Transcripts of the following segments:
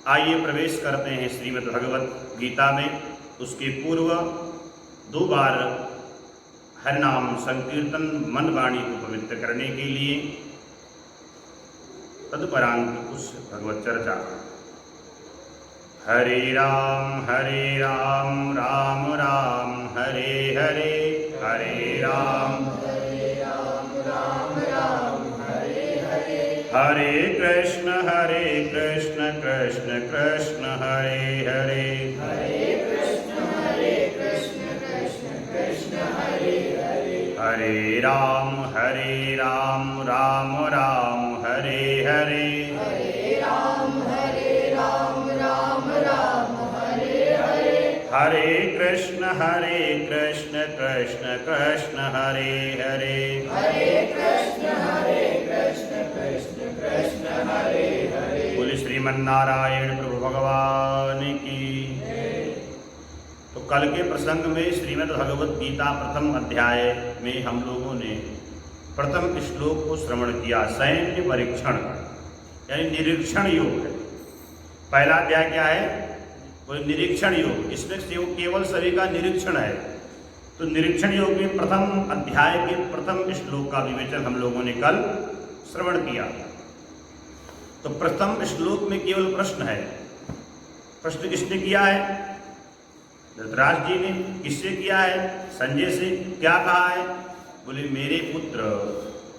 आइए प्रवेश करते हैं श्रीमद् भगवत गीता में। उसके पूर्व 2 बार हरिनाम संकीर्तन मन वाणी को पवित्र करने के लिए तदुपरांत कुछ भगवत चर्चा। हरे राम राम राम हरे हरे, हरे राम राम हरे हरे, हरे कृष्ण कृष्ण कृष्ण हरे हरे, हरे कृष्ण कृष्ण कृष्ण हरे हरे, हरे राम राम राम हरे हरे, हरे राम राम हरे हरे, हरे कृष्ण कृष्ण कृष्ण हरे हरे, हरे कृष्ण कृष्ण कृष्ण हरे हरे। बोले श्रीमन्नारायण प्रभु भगवान की। तो कल के प्रसंग में श्रीमद् भगवत गीता प्रथम अध्याय में हम लोगों ने प्रथम श्लोक को श्रवण किया। सैन्य परीक्षण यानी निरीक्षण योग है। पहला अध्याय क्या है? वो निरीक्षण योग। इसमें केवल सभी का निरीक्षण है। तो निरीक्षण योग में प्रथम अध्याय के प्रथम श्लोक का विवेचन हम लोगों ने कल श्रवण किया। तो प्रथम श्लोक में केवल प्रश्न है। प्रश्न किसने किया है? धृतराष्ट्र जी ने। किससे किया है? संजय से। क्या कहा है? बोले मेरे पुत्र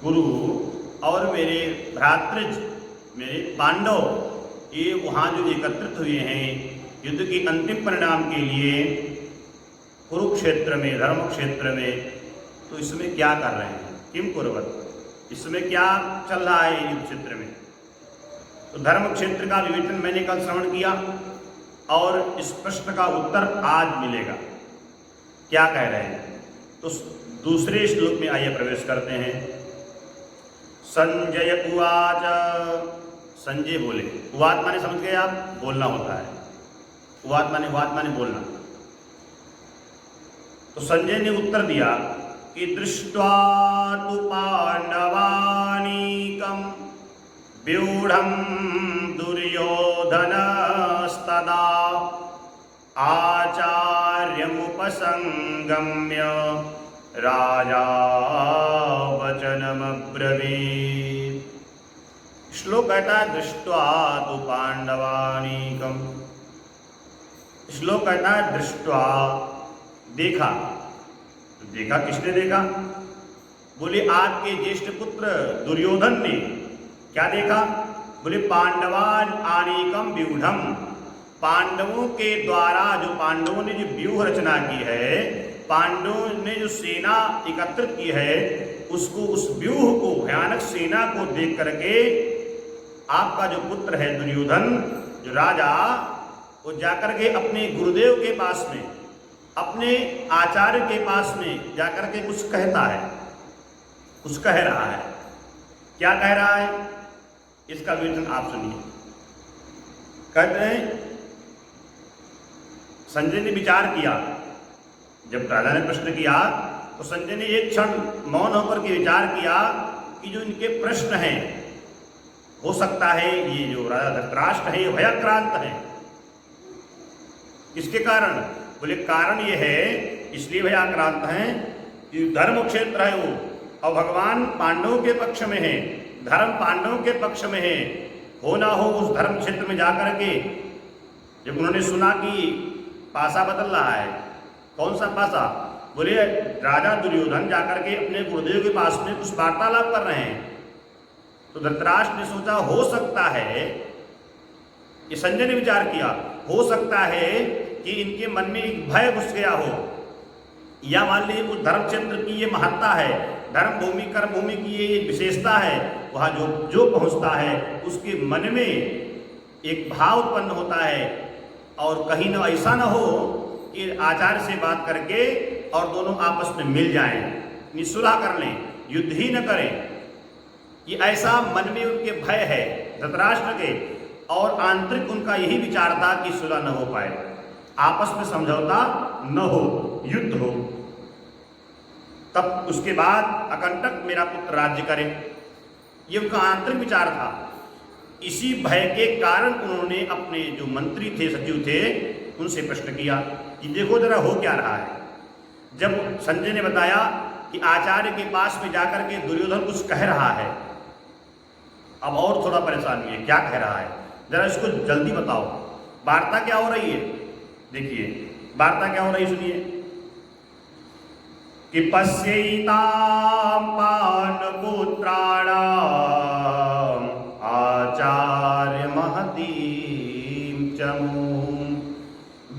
गुरु और मेरे भ्रातृज मेरे पांडव ये वहाँ जो एकत्रित हुए हैं युद्ध के अंतिम परिणाम के लिए कुरुक्षेत्र में, धर्म क्षेत्र में, तो इसमें क्या कर रहे हैं? किम कुर्वत, इसमें क्या चल रहा है युद्ध क्षेत्र में? तो धर्म क्षेत्र का विवेचन मैंने कल श्रवण किया और इस प्रश्न का उत्तर आज मिलेगा। क्या कह रहे हैं? तो दूसरे श्लोक में आइए प्रवेश करते हैं। संजय उवाच। संजय बोले। उवाच माने समझ गए आप? बोलना होता है। उवाच माने बोलना। तो संजय ने उत्तर दिया कि दृष्ट्वा तु पांडवानीकं व्यूढ़ं दुर्योधनस्तदा आचार्यमुपसंगम्य राजा वचनमब्रवीत्। श्लोक कहता है दृष्ट्वा तु पांडवानीकं। श्लोक कहता है दृष्ट्वा, देखा। तो देखा किसने देखा? बोले आपके ज्येष्ठ पुत्र दुर्योधन ने। क्या देखा? बोले पांडवान आनीकम व्यूढ़म। पांडवों के द्वारा जो पांडवों ने जो व्यूह रचना की है, पांडवों ने जो सेना एकत्रित की है, उसको, उस व्यूह को, भयानक सेना को देख करके आपका जो पुत्र है दुर्योधन, जो राजा, वो जाकर के अपने गुरुदेव के पास में, अपने आचार्य के पास में जाकर के कुछ कहता है, कुछ कह रहा है। क्या कह रहा है? इसका विवरण आप सुनिए। कहते हैं संजय ने विचार किया। जब राजा ने प्रश्न किया तो संजय ने एक क्षण मौन होकर के विचार किया कि जो इनके प्रश्न हैं, हो सकता है ये जो राजा धृतराष्ट्र है ये भयाक्रांत है। किसके कारण? बोले कारण ये है, इसलिए भयाक्रांत हैं कि धर्म क्षेत्र है वो, और भगवान पांडवों के पक्ष में है, धर्म पांडवों के पक्ष में है। हो ना हो उस धर्म क्षेत्र में जाकर के जब उन्होंने सुना कि पासा बदल रहा है। कौन सा पासा? बोले राजा दुर्योधन जाकर के अपने गुरुदेव के पास में कुछ वार्तालाप कर रहे हैं। तो धृतराष्ट्र ने सोचा हो सकता है, ये संजय ने विचार किया, हो सकता है कि इनके मन में एक भय घुस गया हो, या मान लीजिए उस धर्म क्षेत्र की ये महत्ता है, धर्म भूमि कर्म भूमि की ये विशेषता है, वहाँ जो पहुँचता है उसके मन में एक भाव उत्पन्न होता है, और कहीं न ऐसा न हो कि आचार्य से बात करके और दोनों आपस में मिल जाएं, निसुलह कर लें, युद्ध ही न करें। ये ऐसा मन में उनके भय है धृतराष्ट्र के, और आंतरिक उनका यही विचार था कि सुलह न हो पाए, आपस में समझौता न हो, युद्ध हो, तब उसके बाद अकंटक मेरा पुत्र राज्य करे। ये उनका आंतरिक विचार था। इसी भय के कारण उन्होंने अपने जो मंत्री थे, सचिव थे, उनसे प्रश्न किया कि देखो जरा हो क्या रहा है। जब संजय ने बताया कि आचार्य के पास में जाकर के दुर्योधन कुछ कह रहा है, अब और थोड़ा परेशान हुए, क्या कह रहा है, जरा इसको जल्दी बताओ, वार्ता क्या हो रही है। देखिए वार्ता क्या हो रही, सुनिए कि पश्यैतां पांडुपुत्राणाम् आचार्य महतीं चमूं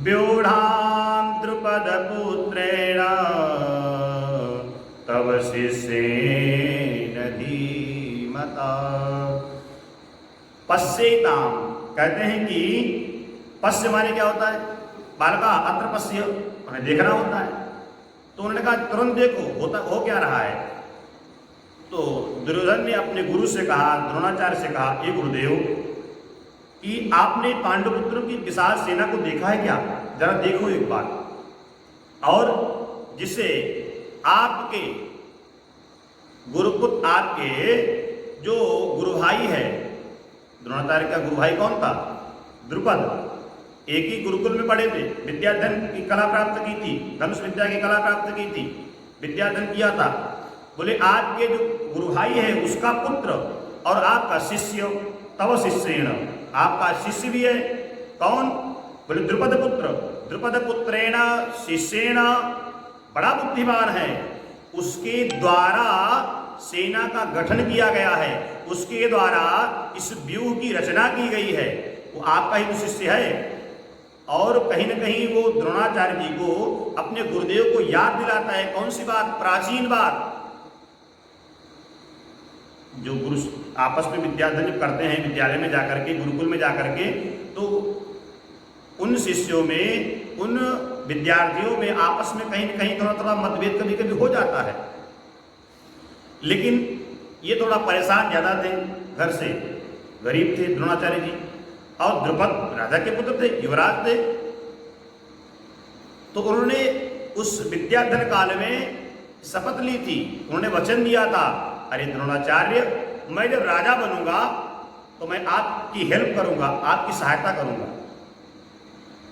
व्यूढ़ां द्रुपदपुत्रेण तव शिष्येन धीमता। पश्यैतां कहते हैं कि पश्य माने क्या होता है, बालका अत्र पश्य, उन्हें देखना होता है। तो उन्होंने कहा तुरंत देखो हो क्या रहा है। तो दुर्योधन ने अपने गुरु से कहा, द्रोणाचार्य से कहा, ये गुरुदेव कि आपने पांडुपुत्रों की विशाल सेना को देखा है क्या, जरा देखो एक बार, और जिसे आपके गुरुपुत्र, आपके जो गुरु भाई है, द्रोणाचार्य का गुरु भाई कौन था, द्रुपद, एक ही गुरुकुल में पढ़े थे, विद्याधन की कला प्राप्त की थी, धनुष विद्या की कला प्राप्त की थी, विद्याधन किया था। बोले आपके जो गुरु भाई है उसका पुत्र और आपका शिष्य, तव शिष्येण, आपका शिष्य भी है, कौन, बोले द्रुपद पुत्र, द्रुपद पुत्रेण शिष्येण, बड़ा बुद्धिमान है, उसके द्वारा सेना का गठन किया गया है, उसके द्वारा इस व्यूह की रचना की गई है, वो आपका ही तो शिष्य है। और कहीं न कहीं वो द्रोणाचार्य जी को अपने गुरुदेव को याद दिलाता है, कौन सी बात, प्राचीन बात, जो गुरु आपस में विद्याधन करते हैं, विद्यालय में जाकर के, गुरुकुल में जाकर के, तो उन शिष्यों में, उन विद्यार्थियों में आपस में कहीं न कहीं थोड़ा थोड़ा मतभेद कभी कभी हो जाता है। लेकिन ये थोड़ा परेशान ज्यादा थे, घर से गरीब थे द्रोणाचार्य जी, और द्रुपद राजा के पुत्र थे, युवराज थे। तो उन्होंने उस विद्याधन काल में शपथ ली थी, उन्होंने वचन दिया था, अरे द्रोणाचार्य, मैं जब राजा बनूंगा तो मैं आपकी हेल्प करूंगा, आपकी सहायता करूंगा,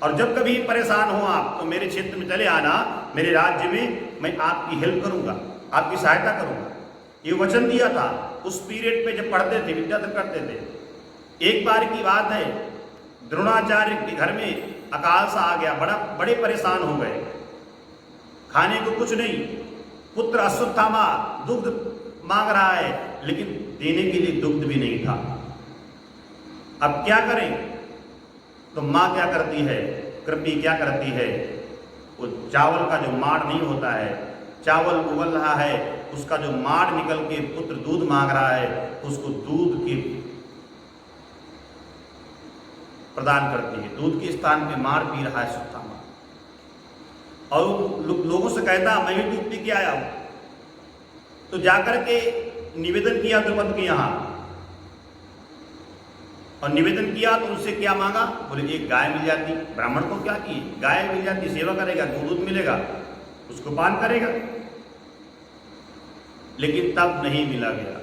और जब कभी परेशान हो आप तो मेरे क्षेत्र में चले आना, मेरे राज्य में, मैं आपकी हेल्प करूंगा, आपकी सहायता करूंगा। ये वचन दिया था उस पीरियड पे जब पढ़ते थे, विद्याधन करते थे। एक बार की बात है, द्रोणाचार्य के घर में अकाल सा आ गया, बड़े परेशान हो गए, खाने को कुछ नहीं, पुत्र अश्वत्थामा दुग्ध मांग रहा है, लेकिन देने के लिए दुग्ध भी नहीं था। अब क्या करें, तो माँ क्या करती है, कृपी क्या करती है, वो चावल का जो माड़ नहीं होता है, चावल उबल रहा है, उसका जो माड़ निकल के पुत्र दूध मांग रहा है, उसको दूध की प्रदान करती है, दूध के स्थान पे मार पी रहा है अश्वत्थामा, और लोगों से कहता मैं भी दूध पी के आया हूं। तो जाकर के निवेदन किया द्रुपद के यहाँ, और निवेदन किया तो उनसे क्या मांगा, बोले एक गाय मिल जाती, ब्राह्मण को क्या की, गाय मिल जाती, सेवा करेगा, दूध मिलेगा, उसको पान करेगा, लेकिन तब नहीं मिला गया।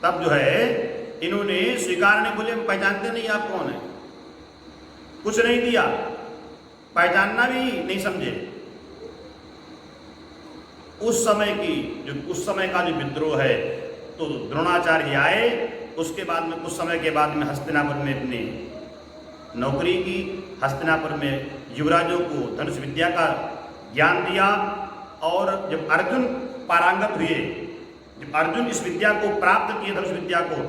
तब जो है इन्होंने स्वीकार नहीं, बोले हम पहचानते नहीं आप कौन है, कुछ नहीं दिया, पहचानना भी नहीं समझे। उस समय का जो विद्रोह है, तो द्रोणाचार्य आए, उसके बाद में कुछ समय के बाद में हस्तिनापुर में अपनी नौकरी की, हस्तिनापुर में युवराजों को धनुष विद्या का ज्ञान दिया, और जब अर्जुन पारंगत हुए, जब अर्जुन इस विद्या को प्राप्त किए, धनुष विद्या को,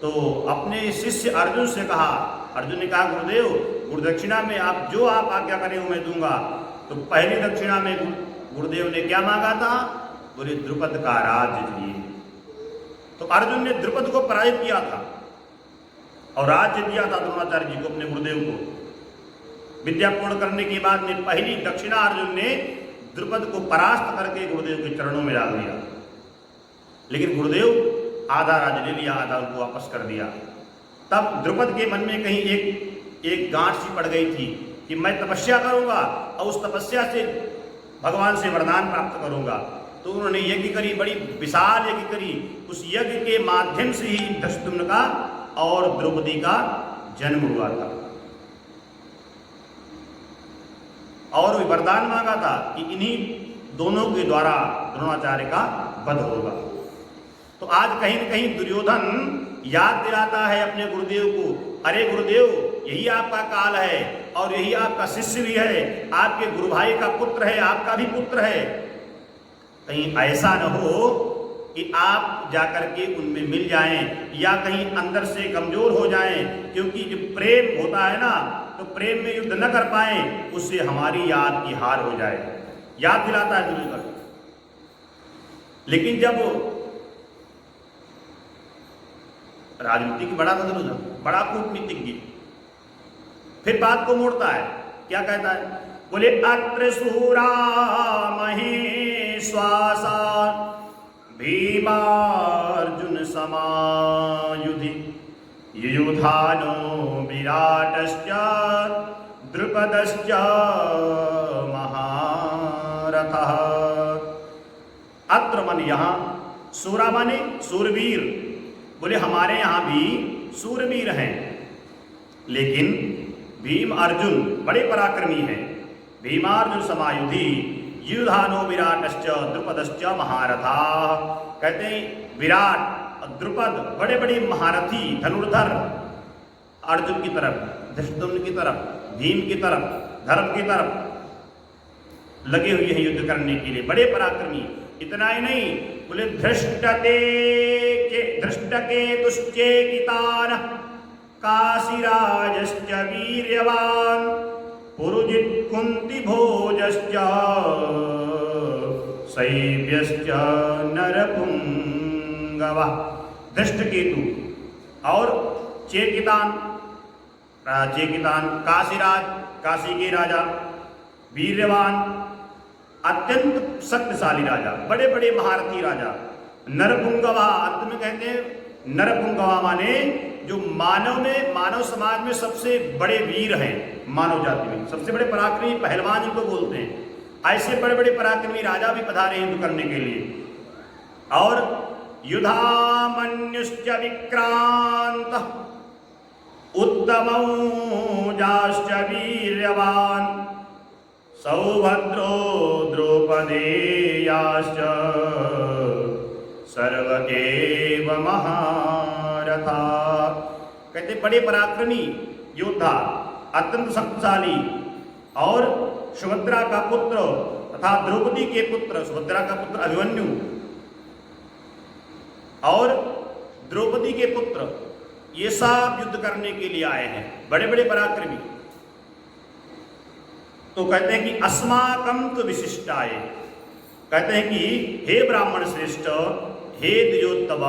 तो अपने शिष्य अर्जुन से कहा, अर्जुन ने कहा गुरुदेव, गुरुदक्षिणा में आप जो आप आज्ञा करें वो मैं दूंगा। तो पहली दक्षिणा में गुरुदेव ने क्या मांगा था, बोले द्रुपद का राज्य दिए। तो अर्जुन ने द्रुपद को पराजित किया था और राज्य दिया था द्रोणाचार्य जी को, अपने गुरुदेव को। विद्या पूर्ण करने के बाद में पहली दक्षिणा अर्जुन ने द्रुपद को परास्त करके गुरुदेव के चरणों में डाल दिया, लेकिन गुरुदेव आधा राज्य ले लिया, आधा उनको वापस कर दिया। तब द्रुपद के मन में कहीं एक गांठ सी पड़ गई थी कि मैं तपस्या करूंगा और उस तपस्या से भगवान से वरदान प्राप्त करूंगा। तो तो उन्होंने यज्ञ करी, बड़ी विशाल यज्ञ करी। उस यज्ञ के माध्यम से ही धृष्टद्युम्न का और द्रौपदी का जन्म हुआ था। और वे वरदान मांगा था कि इन्हीं दोनों के द्वारा द्रोणाचार्य का वध होगा। तो आज कहीं न कहीं दुर्योधन याद दिलाता है अपने गुरुदेव को, अरे गुरुदेव, यही आपका काल है और यही आपका शिष्य भी है, आपके गुरु भाई का पुत्र है, आपका भी पुत्र है। कहीं ऐसा न हो कि आप जाकर के उनमें मिल जाएं या कहीं अंदर से कमजोर हो जाएं, क्योंकि जो प्रेम होता है ना, तो प्रेम में युद्ध न कर पाएं, उससे हमारी याद की हार हो जाए। याद दिलाता है दुर्योधन। लेकिन जब राजनीतिक बड़ा था दुर्योधन, बड़ा कूटनीतिज्ञ, फिर बात को मोड़ता है, क्या कहता है, बोले अत्र सूरा महेश्वासा भीमार्जुन समायुधि युयुधानो विराटश्च द्रुपदश्च महारथः। अत्र मन यहाँ, सूरा माने सूरवीर, बोले हमारे यहाँ भी सूरवीर हैं, लेकिन भीम अर्जुन बड़े पराक्रमी हैं। भीमार्जुन समायुधि युयुधानो विराटश्च द्रुपदश्च महारथा। कहते हैं विराट और द्रुपद बड़े बड़े महारथी धनुर्धर, अर्जुन की तरफ, धृष्टद्युम्न की तरफ, भीम की तरफ, धर्म की तरफ लगे हुए हैं युद्ध करने के लिए, बड़े पराक्रमी। इतना ही नहीं, बोले धृष्टकेतुश्चेकितान् काशीराजश्च वीर्यवान् पुरुजित् कुन्तिभोजश्च शैव्यश्च नरपुंगवः। धृष्टकेतु और चेकितान, काशीराज, काशी के राजा, वीर्यवान, अत्यंत शक्तिशाली राजा, बड़े बड़े महारथी राजा, नरपुंगवा, अंत में कहते हैं नरपुंगवा माने जो मानव समाज में सबसे बड़े वीर हैं, मानव जाति में सबसे बड़े पराक्रमी पहलवान जिनको बोलते हैं, ऐसे बड़े बड़े पराक्रमी राजा भी पधारे युद्ध करने के लिए। और युधामन्युश्च विक्रांत उत्तमौजाश्च वीर्यवान् सौभद्रो द्रौपदेयाश्च सर्वकेव महारथा। कहते बड़े पराक्रमी योद्धा, अत्यंत शक्तिशाली, और सुभद्रा का पुत्र तथा द्रौपदी के पुत्र, सुभद्रा का पुत्र अभिमन्यु और द्रौपदी के पुत्र, ये सब युद्ध करने के लिए आए हैं, बड़े बड़े पराक्रमी। तो कहते हैं कि अस्माकं तु विशिष्टाय, कहते हैं कि हे ब्राह्मण श्रेष्ठ, हे द्विजोत्तम,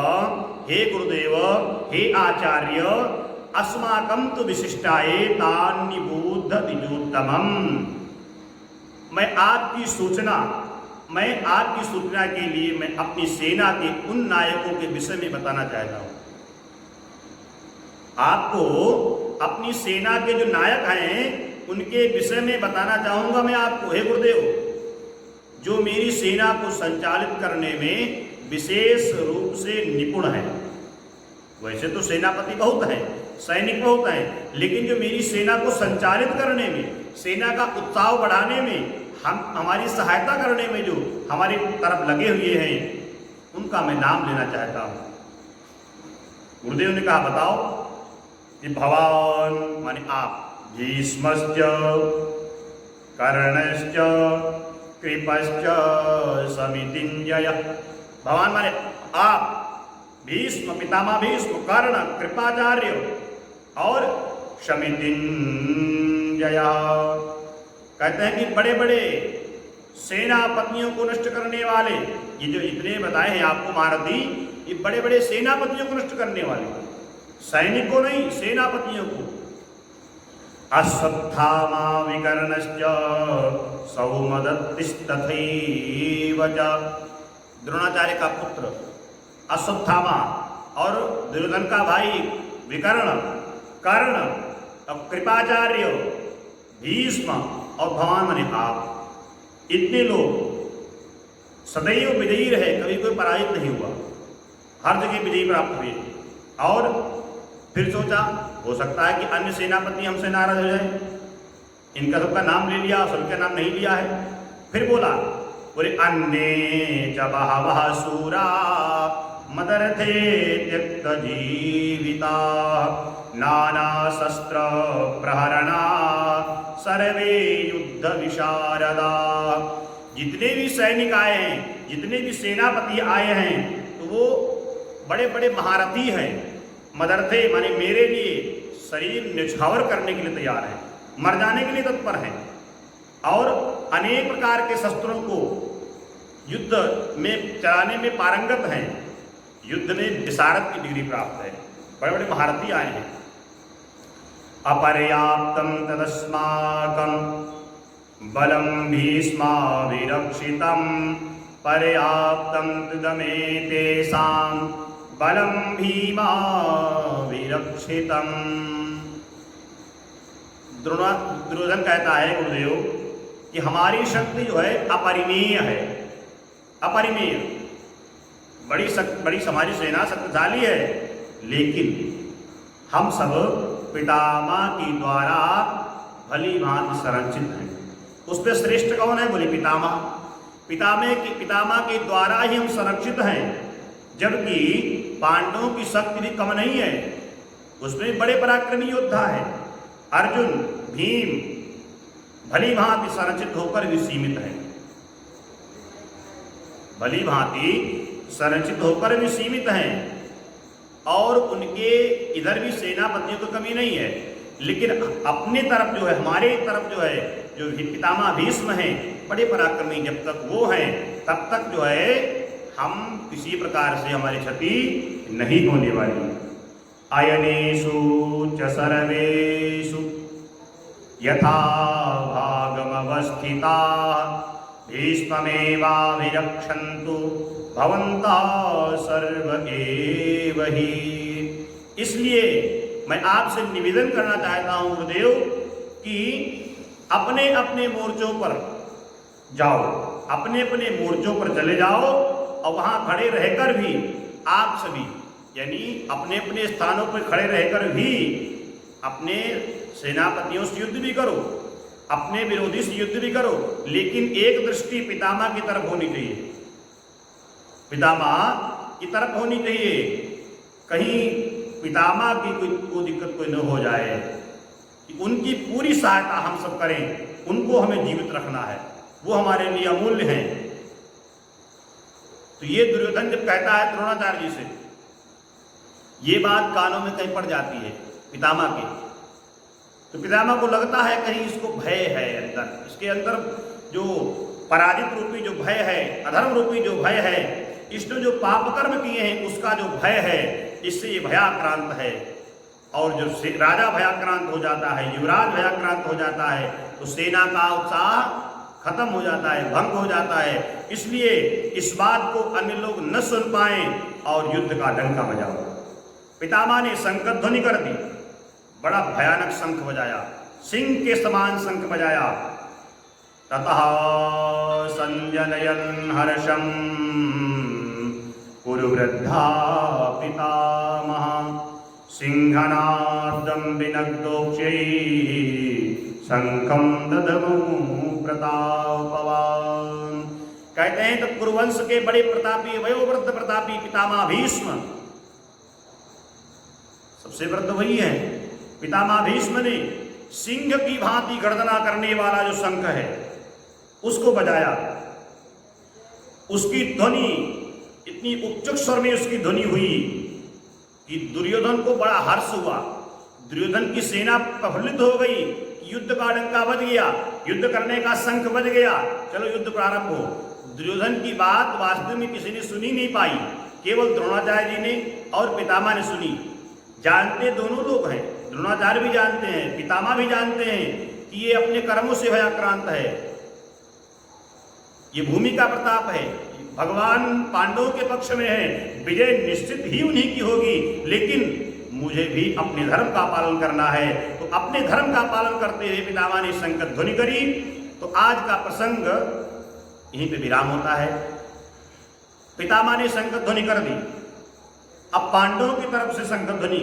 हे गुरुदेव, हे आचार्य, अस्माकं तु विशिष्टाय तान्निबोध द्विजोत्तमम्। मैं आपकी सूचना के लिए मैं अपनी सेना के उन नायकों के विषय में बताना चाहता हूं। आपको अपनी सेना के जो नायक हैं उनके विषय में बताना चाहूंगा मैं आपको, हे गुरुदेव, जो मेरी सेना को संचालित करने में विशेष रूप से निपुण है। वैसे तो सेनापति बहुत हैं, सैनिक बहुत हैं, लेकिन जो मेरी सेना को संचालित करने में, सेना का उत्साह बढ़ाने में, हमारी सहायता करने में जो हमारी तरफ लगे हुए हैं, उनका मैं नाम लेना चाहता हूं। गुरुदेव ने कहा बताओ कि भवान माने आप, भीष्मश्च कर्णश्च कृपश्च समितिञ्जयः। भगवान माने आप, भीष्म पितामह भीष्म, कर्ण, कृपाचार्य और समितिञ्जयः। कहते हैं कि बड़े बड़े सेनापतियों को नष्ट करने वाले, ये जो इतने बताए हैं आपको महारथी, ये बड़े बड़े सेनापतियों को नष्ट करने वाले, सैनिक को नहीं, सेनापतियों को। अश्वत्थामा विकर्णश्च सौमदत्तिस्तथैव च। द्रोणाचार्य का पुत्र अश्वत्थामा और दुर्योधन का भाई विकर्ण, कर्ण और कृपाचार्य, भीष्म और भगवान माने आप, इतने लोग सदैव विजयी रहे, कभी कोई पराजित नहीं हुआ, हर जगह विजयी प्राप्त हुए। और फिर सोचा हो सकता है कि अन्य सेनापति हमसे नाराज हो जाए, इनका सबका नाम ले लिया, सबका नाम नहीं लिया है। फिर बोला बोले अन्ये च बहवः शूरा मदर्थे त्यक्त जीविता नाना शस्त्र प्रहरणा सर्वे युद्ध विशारदा। जितने भी सैनिक आए हैं, जितने भी सेनापति आए हैं, तो वो बड़े बड़े महारथी हैं। मदर्थे माने मेरे लिए शरीर निछावर करने के लिए तैयार है, मर जाने के लिए तत्पर हैं, और अनेक प्रकार के शस्त्रों को युद्ध में चलाने में पारंगत हैं, युद्ध में विशारद की डिग्री प्राप्त है, बड़े बड़े महारथी आए हैं। अपर्याप्तम तदस्माकं बलम भीष्माभिरक्षितं पर्याप्तं तदमेतेषां बलम भीमाभिरक्षितं। दुर्योधन कहता है गुरुदेव कि हमारी शक्ति जो है अपरिमेय है, अपरिमेय, बड़ी हमारी सेना शक्तिशाली है, लेकिन हम सब पितामह के द्वारा भली भांति संरक्षित हैं। उस पर श्रेष्ठ कौन है? बोले पितामह। पितामह के द्वारा ही हम संरक्षित हैं, जबकि पांडवों की शक्ति भी कम नहीं है, उसमें बड़े पराक्रमी योद्धा है। अर्जुन, भीम भली भांति संरक्षित होकर भी सीमित है, भली भांति संरक्षित होकर भी सीमित हैं, और उनके इधर भी सेनापतियों को कमी नहीं है। लेकिन अपनी तरफ जो है, हमारे तरफ जो है, जो पितामह भीष्म हैं, बड़े पराक्रमी, जब तक वो हैं तब तक जो है हम किसी प्रकार से हमारी क्षति नहीं होने वाली। अयनेषु च सर्वेषु यथा भागमवस्थिता भीष्ममेवाभिरक्षन्तु भवन्तः सर्व एव हि। इसलिए मैं आपसे निवेदन करना चाहता हूं गुरुदेव कि अपने अपने मोर्चों पर जाओ, अपने अपने मोर्चों पर चले जाओ, और वहां खड़े रहकर भी आप सभी, यानी अपने अपने स्थानों पर खड़े रहकर भी अपने सेनापतियों से युद्ध भी करो, अपने विरोधी से युद्ध भी करो, लेकिन एक दृष्टि पितामह की तरफ होनी चाहिए, पितामह की तरफ होनी चाहिए। कहीं पितामह की कोई दिक्कत कोई न हो जाए, कि उनकी पूरी सहायता हम सब करें, उनको हमें जीवित रखना है, वो हमारे लिए अमूल्य हैं। तो ये दुर्योधन जब कहता है द्रोणाचार्य जी से, ये बात कानों में कहीं पड़ जाती है पितामह के, तो पितामह को लगता है कहीं इसको भय है अंदर, इसके अंदर जो पराजित रूपी जो भय है, अधर्म रूपी जो भय है, इसने जो पाप कर्म किए हैं उसका जो भय है, इससे ये भयाक्रांत है। और जो राजा भयाक्रांत हो जाता है, युवराज भयाक्रांत हो जाता है, तो सेना का उत्साह खत्म हो जाता है, भंग हो जाता है। इसलिए इस बात को अन्य लोग न सुन पाए और युद्ध का डंका बजाओ। पितामह ने शंख ध्वनि कर दी, बड़ा भयानक शंख बजाया, सिंह के समान शंख बजाया। ततः संजनयन् हर्षं कुरुवृद्धा पितामह सिंहनादं विनग्धोक्षैः शंखं ददमु प्रतापवान। कहते हैं तो कुरुवंश के बड़े प्रतापी, वयोवृद्ध प्रतापी पितामह भीष्म, सबसे वृद्ध वही है, पितामह भीष्म ने सिंह की भांति गर्जना करने वाला जो शंख है उसको बजाया। उसकी ध्वनि इतनी उच्च स्वर में उसकी ध्वनि हुई कि दुर्योधन को बड़ा हर्ष हुआ। दुर्योधन की सेना प्रफुल्लित हो गई, युद्ध का डंका बज गया, युद्ध करने का शंख बज गया, चलो युद्ध प्रारंभ हो। दुर्योधन की बात वास्तव में किसी ने सुनी नहीं पाई, केवल द्रोणाचार्य जी ने और पितामह ने सुनी। जानते दोनों लोग हैं, द्रोणाचार्य भी जानते हैं, पितामह भी जानते हैं कि ये अपने कर्मों से भयाक्रांत है, ये भूमि का प्रताप है, भगवान पांडवों के पक्ष में है, विजय निश्चित ही उन्हीं की होगी, लेकिन मुझे भी अपने धर्म का पालन करना है। तो अपने धर्म का पालन करते हुए पितामह ने शंख ध्वनि करी। तो आज का प्रसंग यहीं पे विराम होता है। पितामह ने शंख ध्वनि कर दी। अब पांडवों की तरफ से शंख ध्वनि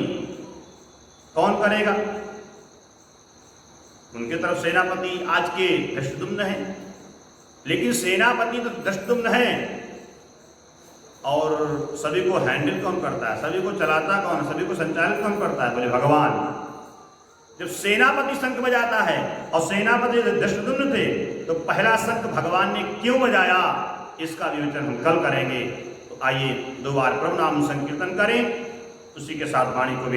कौन करेगा? उनकी तरफ सेनापति आज के धृष्टद्युम्न है, लेकिन सेनापति तो धृष्टद्युम्न है और सभी को हैंडल कौन करता है, सभी को चलाता कौन, सभी को संचालित कौन करता है? बोले भगवान। जब सेनापति शंख बजाता है और सेनापति धृष्टद्युम्न थे, तो पहला शंख भगवान ने क्यों बजाया, इसका विवेचन हम कल करेंगे। तो आइए 2 बार प्रभु नाम संकीर्तन करें, उसी के साथ वाणी को भी